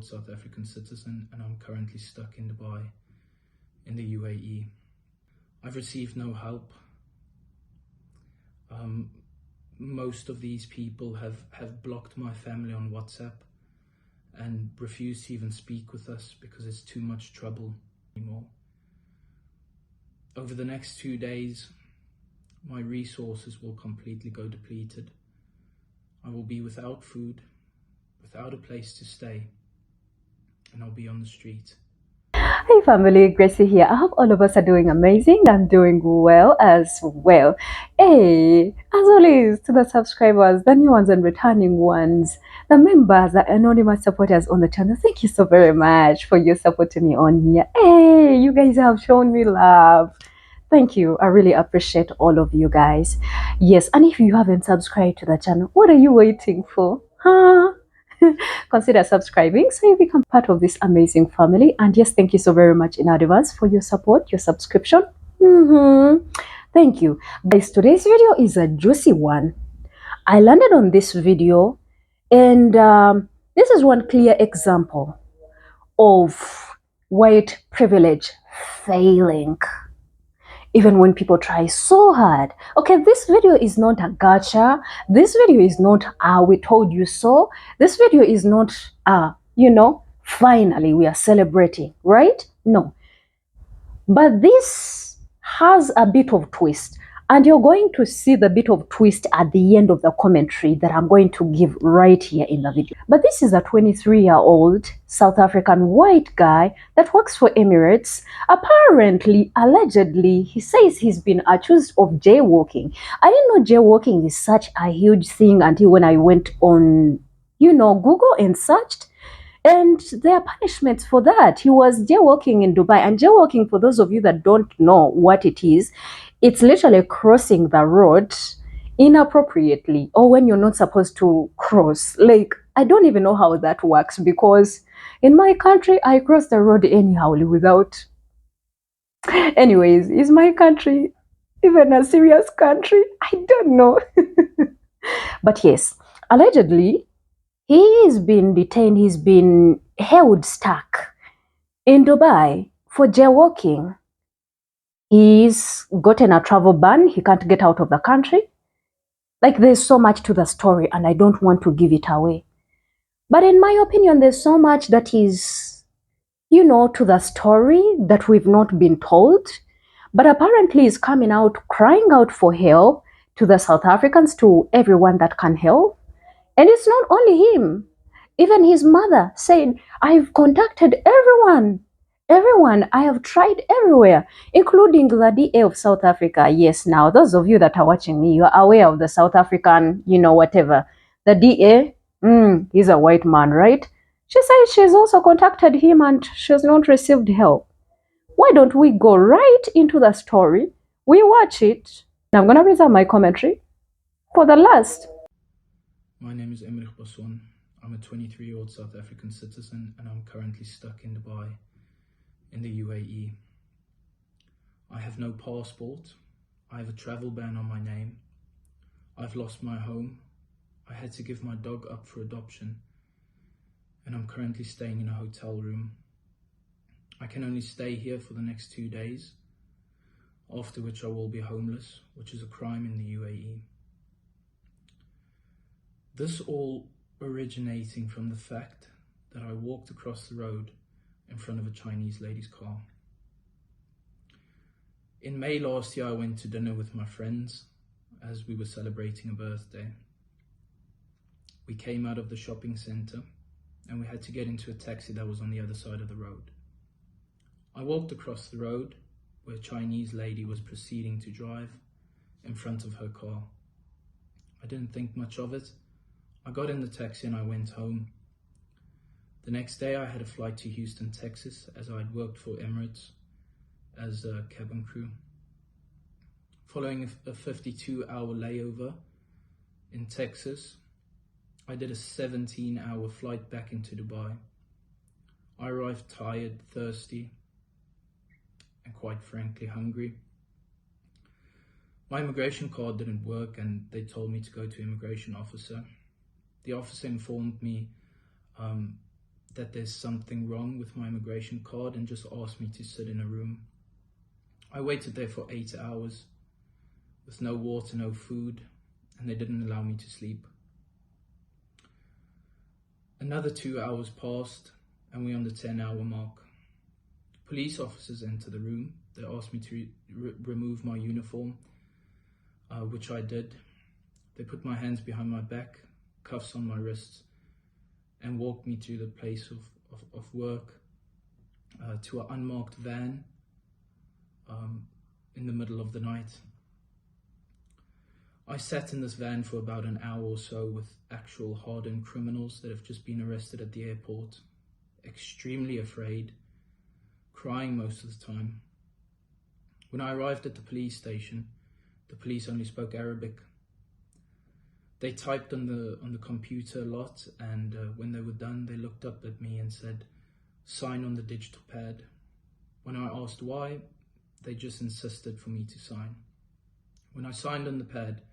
South African citizen, and I'm currently stuck in Dubai, in the UAE. I've received no help. Most of these people have blocked my family on WhatsApp and refused to even speak with us because it's too much trouble anymore. Over the next 2 days, my resources will completely go depleted. I will be without food, without a place to stay, and I'll be on the street. Hey family, Gracie here. I hope all of us are doing amazing. I'm doing well as well. Hey, as always, to the subscribers, the new ones and returning ones, the members, the anonymous supporters on the channel, thank you so very much for your support to me on here. Hey, you guys have shown me love. Thank you. I really appreciate all of you guys. Yes, and if you haven't subscribed to the channel, what are you waiting for? Huh? Consider subscribing so you become part of this amazing family. And yes, thank you so very much in advance for your support, your subscription. Thank you. Guys, today's video is a juicy one. I landed on this video, and this is one clear example of white privilege failing. Even when people try so hard. Okay, this video is not a gotcha. This video is not we told you so. This video is not finally we are celebrating, right? No. But this has a bit of twist. And you're going to see the bit of twist at the end of the commentary that I'm going to give right here in the video. But this is a 23-year-old South African white guy that works for Emirates. Apparently, allegedly, he says he's been accused of jaywalking. I didn't know jaywalking is such a huge thing until when I went on, Google and searched. And there are punishments for that. He was jaywalking in Dubai. And jaywalking, for those of you that don't know what it is, it's literally crossing the road inappropriately or when you're not supposed to cross. Like, I don't even know how that works because in my country, I cross the road anyhow without. Anyways, is my country even a serious country? I don't know. But yes, allegedly, he's been detained, he's been held stuck in Dubai for jaywalking. He's gotten a travel ban, he can't get out of the country. Like, there's so much to the story and I don't want to give it away. But in my opinion, there's so much that is, to the story that we've not been told. But apparently he's coming out, crying out for help to the South Africans, to everyone that can help. And it's not only him. Even his mother said, I've contacted everyone. I have tried everywhere, including the DA of South Africa. Yes, now, those of you that are watching me, you're aware of the South African, whatever. The DA, he's a white man, right? She said she's also contacted him and she's not received help. Why don't we go right into the story? We watch it. I'm going to reserve my commentary for the last. My name is Whytea S.A. I'm a 23-year-old South African citizen, and I'm currently stuck in Dubai, in the UAE. I have no passport. I have a travel ban on my name. I've lost my home. I had to give my dog up for adoption, and I'm currently staying in a hotel room. I can only stay here for the next 2 days, after which I will be homeless, which is a crime in the UAE. This all originating from the fact that I walked across the road in front of a Chinese lady's car. In May last year, I went to dinner with my friends as we were celebrating a birthday. We came out of the shopping center and we had to get into a taxi that was on the other side of the road. I walked across the road where a Chinese lady was proceeding to drive in front of her car. I didn't think much of it. I got in the taxi and I went home. The next day I had a flight to Houston, Texas, as I had worked for Emirates as a cabin crew. Following a 52-hour layover in Texas, I did a 17-hour flight back into Dubai. I arrived tired, thirsty, and quite frankly hungry. My immigration card didn't work and they told me to go to an immigration officer. The officer informed me that there's something wrong with my immigration card and just asked me to sit in a room. I waited there for 8 hours with no water, no food, and they didn't allow me to sleep. Another 2 hours passed and we're on the 10-hour mark. Police officers enter the room. They asked me to remove my uniform, which I did. They put my hands behind my back, cuffs on my wrists, and walked me to the place of work, to an unmarked van in the middle of the night. I sat in this van for about an hour or so with actual hardened criminals that have just been arrested at the airport, extremely afraid, crying most of the time. When I arrived at the police station, the police only spoke Arabic. They typed on the computer a lot, and when they were done, they looked up at me and said, "Sign on the digital pad." When I asked why, they just insisted for me to sign. When I signed on the pad,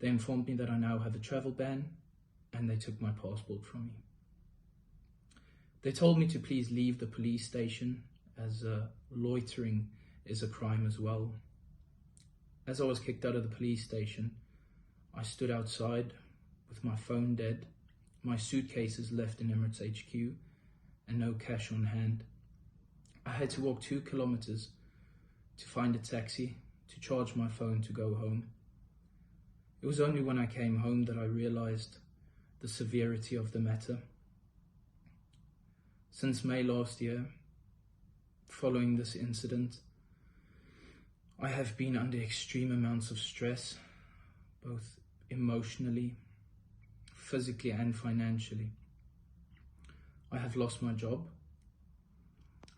they informed me that I now have a travel ban, and they took my passport from me. They told me to please leave the police station, as loitering is a crime as well. As I was kicked out of the police station, I stood outside with my phone dead, my suitcases left in Emirates HQ, and no cash on hand. I had to walk 2 kilometers to find a taxi to charge my phone to go home. It was only when I came home that I realized the severity of the matter. Since May last year, following this incident, I have been under extreme amounts of stress, both emotionally, physically, and financially. I have lost my job.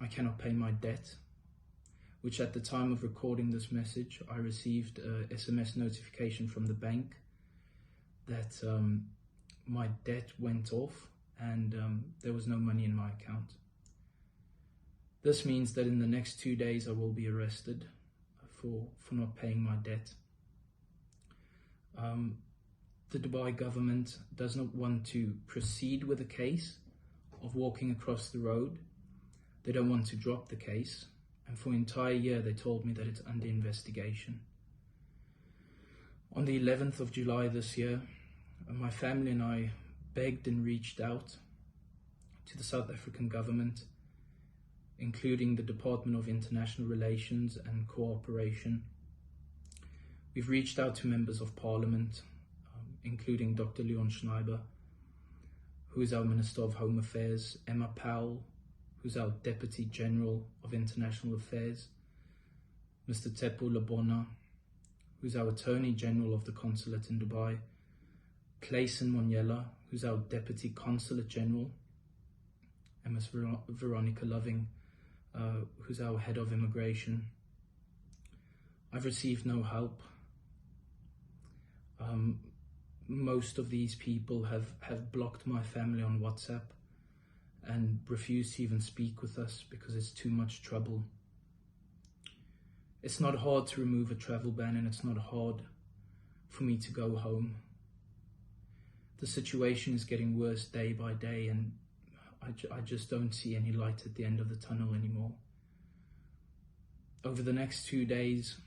I cannot pay my debt, which at the time of recording this message, I received a SMS notification from the bank that my debt went off and there was no money in my account. This means that in the next 2 days I will be arrested for not paying my debt. The Dubai government does not want to proceed with the case of walking across the road. They don't want to drop the case. And for an entire year, they told me that it's under investigation. On the 11th of July this year, my family and I begged and reached out to the South African government, including the Department of International Relations and Cooperation. We've reached out to members of Parliament, including Dr. Leon Schneiber, who is our Minister of Home Affairs, Emma Powell, who's our Deputy General of International Affairs, Mr. Tepo Labona, who's our Attorney General of the Consulate in Dubai, Clayson Monyela, who's our Deputy Consulate General, and Ms. Veronica Loving, who's our Head of Immigration. I've received no help. Most of these people have blocked my family on WhatsApp and refuse to even speak with us because it's too much trouble. It's not hard to remove a travel ban, and it's not hard for me to go home. The situation is getting worse day by day, and I just don't see any light at the end of the tunnel anymore. Over the next 2 days,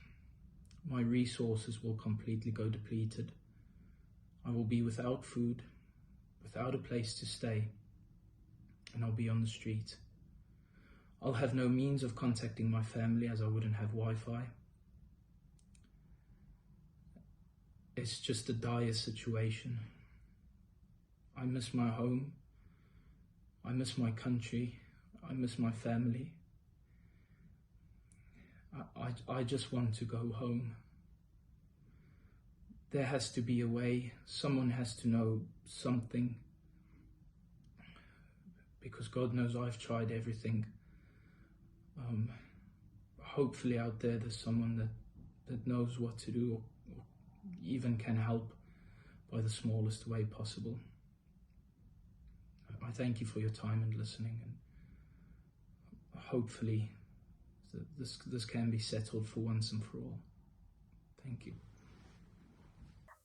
my resources will completely go depleted. I will be without food, without a place to stay, and I'll be on the street. I'll have no means of contacting my family as I wouldn't have Wi-Fi. It's just a dire situation. I miss my home. I miss my country. I miss my family. I just want to go home. There has to be a way. Someone has to know something. Because God knows I've tried everything. Hopefully out there there's someone that knows what to do, or even can help by the smallest way possible. I thank you for your time and listening, and hopefully this can be settled for once and for all. Thank you.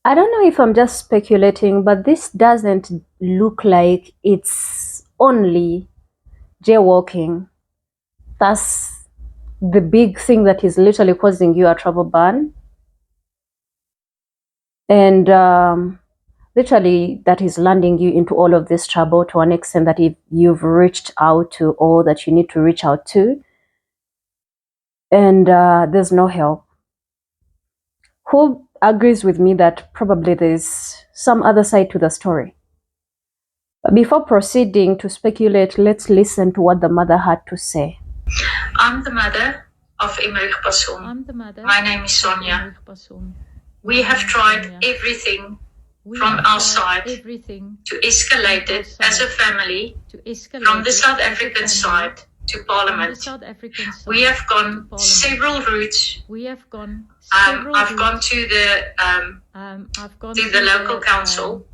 I don't know if I'm just speculating, but this doesn't look like it's only jaywalking. That's the big thing that is literally causing you a travel ban. And literally that is landing you into all of this trouble to an extent that if you've reached out to all that you need to reach out to, and there's no help. Who agrees with me that probably there's some other side to the story? But before proceeding to speculate, let's listen to what the mother had to say. I'm the mother of Emmerich Basson. My name is Sonia. We have tried everything from our side to escalate it as a family from the South African side to Parliament. We have gone several routes. I've gone to the local council.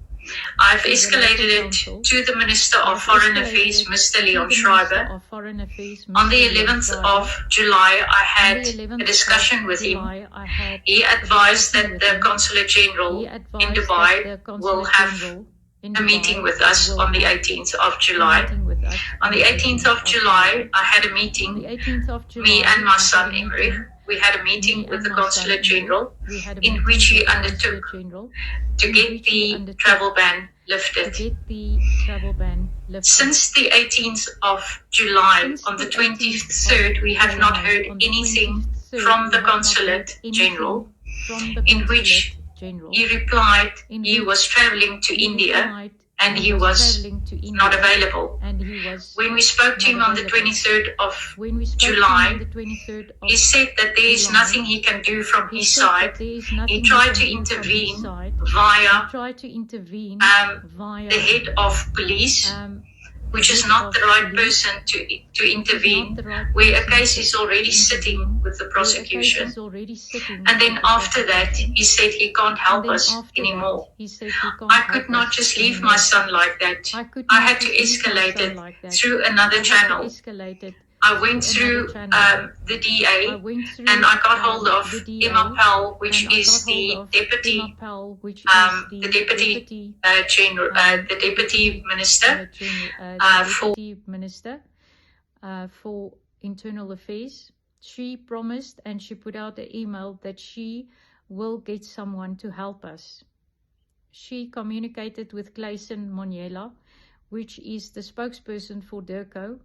I've escalated it to the Minister of Foreign Affairs, Mr. Leon Schreiber. On the 11th of July, I had a discussion with him. He advised that the Consulate General in Dubai will have a meeting with us on the 18th of July. On the 18th of July, I had a meeting, me and my son Emmerich. We had a meeting with the Consulate General in which he undertook to get the travel ban lifted. Since the 18th of July, on the 23rd, we have not heard anything from the Consulate General, in which he replied he was traveling to India and he was not available. When we spoke to him on the 23rd of July, he said that there is nothing he can do from his side. He tried to intervene via the head of police, which is not the right person to intervene, where a case is already sitting with the prosecution. And then after that, he said he can't help us anymore. I could not just leave my son like that. I had to escalate it through another channel. I went through the DA and I got hold of Emma Powell, which is the deputy minister for Internal Affairs. She promised and she put out the email that she will get someone to help us. She communicated with Clayson Moniela, which is the spokesperson for DIRCO,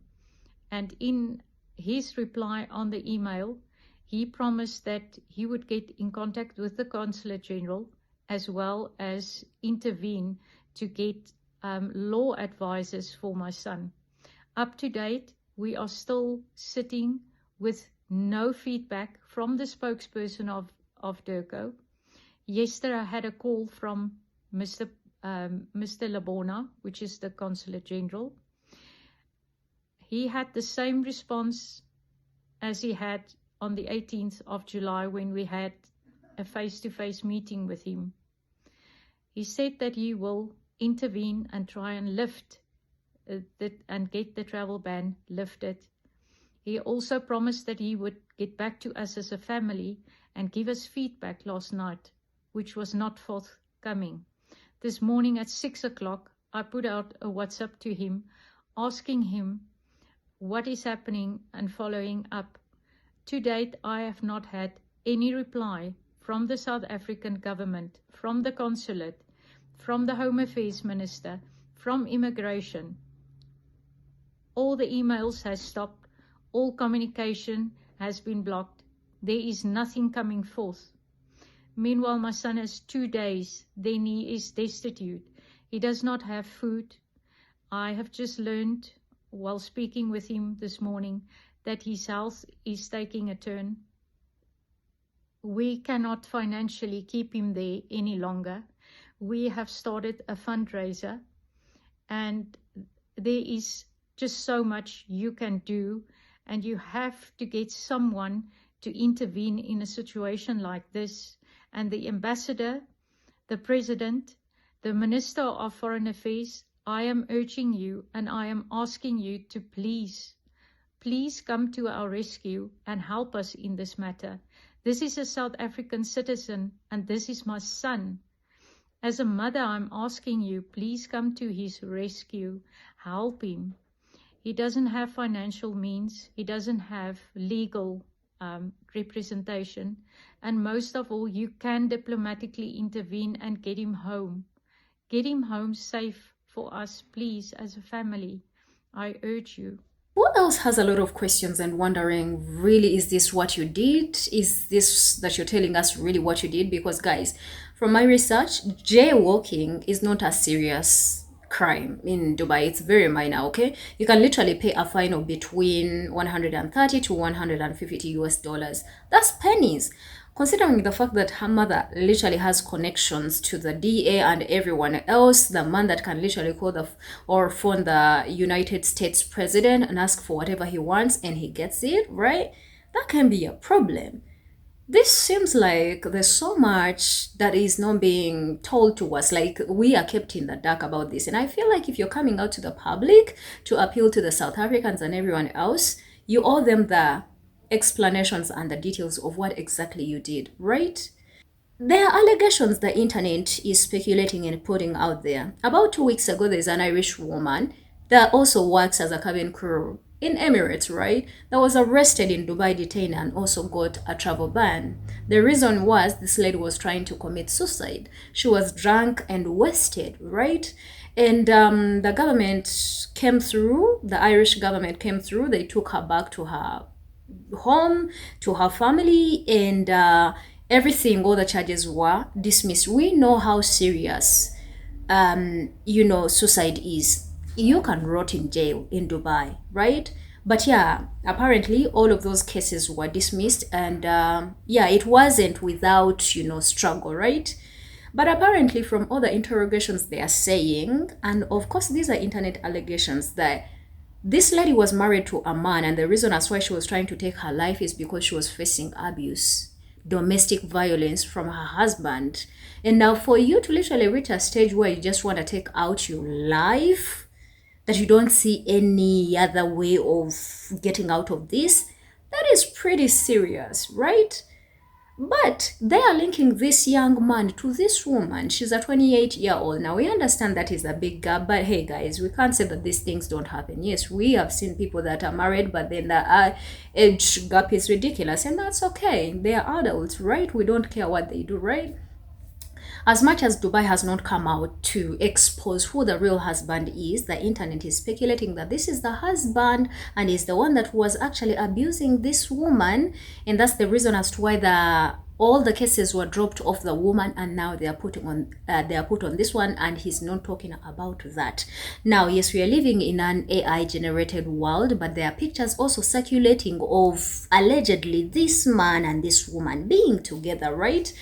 and in his reply on the email, he promised that he would get in contact with the Consulate General as well as intervene to get law advisors for my son. Up to date, we are still sitting with no feedback from the spokesperson of DIRCO. Yesterday, I had a call from Mr. Labona, which is the Consulate General. He had the same response as he had on the 18th of July when we had a face-to-face meeting with him. He said that he will intervene and try and lift and get the travel ban lifted. He also promised that he would get back to us as a family and give us feedback last night, which was not forthcoming. This morning at 6 o'clock, I put out a WhatsApp to him asking him what is happening and following up. To date, I have not had any reply from the South African government, from the consulate, from the Home Affairs Minister, from Immigration. All the emails has stopped. All communication has been blocked. There is nothing coming forth. Meanwhile, my son has 2 days. Then he is destitute. He does not have food. I have just learned while speaking with him this morning that his health is taking a turn. We cannot financially keep him there any longer. We have started a fundraiser and there is just so much you can do, and you have to get someone to intervene in a situation like this. And the ambassador, the president, the Minister of Foreign Affairs, I am urging you and I am asking you to please come to our rescue and help us in this matter. This is a South African citizen and this is my son. As a mother, I'm asking you, please come to his rescue. Help him. He doesn't have financial means. He doesn't have legal representation. And most of all, you can diplomatically intervene and get him home. Get him home safe for us, please, as a family. I urge you. Who else has a lot of questions and wondering, really, is this what you did? Is this that you're telling us really what you did? Because, guys, from my research, jaywalking is not a serious crime in Dubai. It's very minor, okay? You can literally pay a fine of between 130 to 150 US dollars. That's pennies. Considering the fact that her mother literally has connections to the DA and everyone else, the man that can literally call or phone the United States president and ask for whatever he wants and he gets it, right? That can be a problem. This seems like there's so much that is not being told to us. Like, we are kept in the dark about this. And I feel like if you're coming out to the public to appeal to the South Africans and everyone else, you owe them the explanations and the details of what exactly you did, right? There are allegations the internet is speculating and putting out there. About 2 weeks ago, there's an Irish woman that also works as a cabin crew in Emirates, right? That was arrested in Dubai, detained, and also got a travel ban. The reason was this lady was trying to commit suicide. She was drunk and wasted, right? And the government came through, the Irish government came through, they took her back to her home, to her family, and everything, all the charges were dismissed. We know how serious suicide is. You can rot in jail in Dubai, right? But yeah, apparently all of those cases were dismissed, and it wasn't without struggle, right? But apparently from all the interrogations they are saying, and of course these are internet allegations, that this lady was married to a man, and the reason as why she was trying to take her life is because she was facing abuse, domestic violence from her husband. And now for you to literally reach a stage where you just want to take out your life, that you don't see any other way of getting out of this, that is pretty serious, right? But they are linking this young man to this woman. She's a 28-year-old. Now, we understand that is a big gap, but hey, guys, we can't say that these things don't happen. Yes, we have seen people that are married, but then the age gap is ridiculous, and that's okay. They are adults, right? We don't care what they do, right? As much as Dubai has not come out to expose who the real husband is, the internet is speculating that this is the husband and is the one that was actually abusing this woman, and that's the reason as to why all the cases were dropped off the woman, and now they are put on this one, and he's not talking about that. Now, yes, we are living in an AI generated world, but there are pictures also circulating of allegedly this man and this woman being together, right?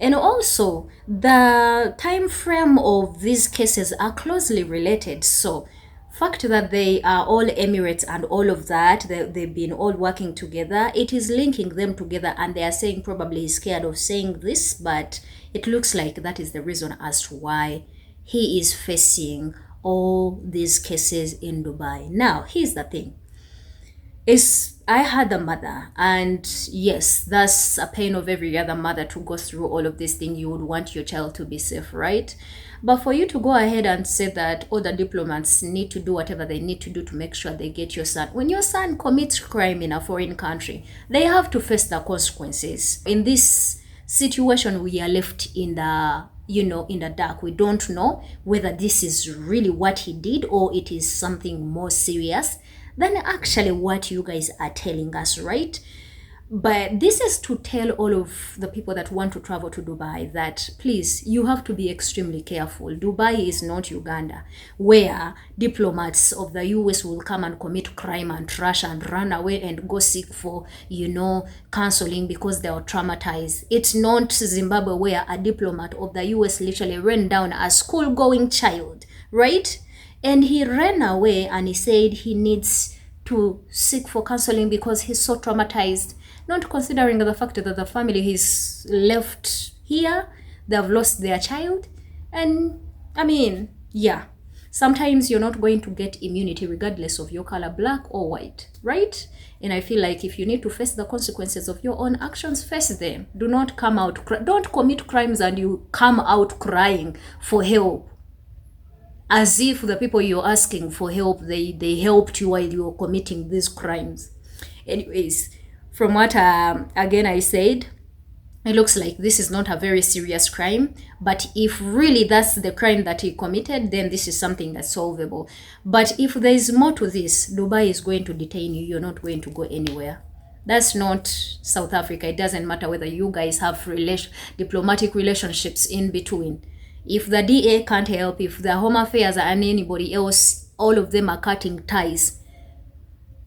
And also, the time frame of these cases are closely related. So, fact that they are all Emirates and all of that, they've been all working together, it is linking them together, and they are saying probably he's scared of saying this, but it looks like that is the reason as to why he is facing all these cases in Dubai. Now, here's the thing. I had a mother, and yes, that's a pain of every other mother to go through all of this thing. You would want your child to be safe, right? But for you to go ahead and say that all the diplomats need to do whatever they need to do to make sure they get your son, when your son commits crime in a foreign country, they have to face the consequences. In this situation, we are left in the dark. We don't know whether this is really what he did or it is something more serious than actually what you guys are telling us, right? But this is to tell all of the people that want to travel to Dubai that please, you have to be extremely careful. Dubai is not Uganda, where diplomats of the US will come and commit crime and trash and run away and go seek for, counseling because they are traumatized. It's not Zimbabwe, where a diplomat of the US literally ran down a school-going child, right? And he ran away and he said he needs to seek for counseling because he's so traumatized, not considering the fact that the family he's left here, they've lost their child. And I mean, yeah, Sometimes you're not going to get immunity regardless of your color, black or white, right? And I feel like if you need to face the consequences of your own actions, face them. Do not come out, don't commit crimes and you come out crying for help, as if the people you're asking for help, they helped you while you were committing these crimes. Anyways, from what again I said, it looks like this is not a very serious crime, but if really that's the crime that he committed, then this is something that's solvable. But if there is more to this, Dubai is going to detain you. You're not going to go anywhere. That's not South Africa. It doesn't matter whether you guys have diplomatic relationships in between. If the DA can't help, if the Home Affairs and anybody else, all of them are cutting ties,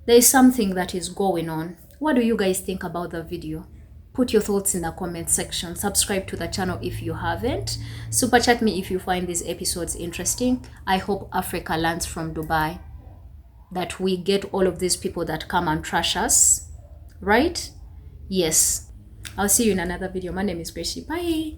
there is something that is going on. What do you guys think about the video? Put your thoughts in the comment section. Subscribe to the channel if you haven't. Super chat me if you find these episodes interesting. I hope Africa learns from Dubai, that we get all of these people that come and trash us, right? Yes. I'll see you in another video. My name is Gracie. Bye.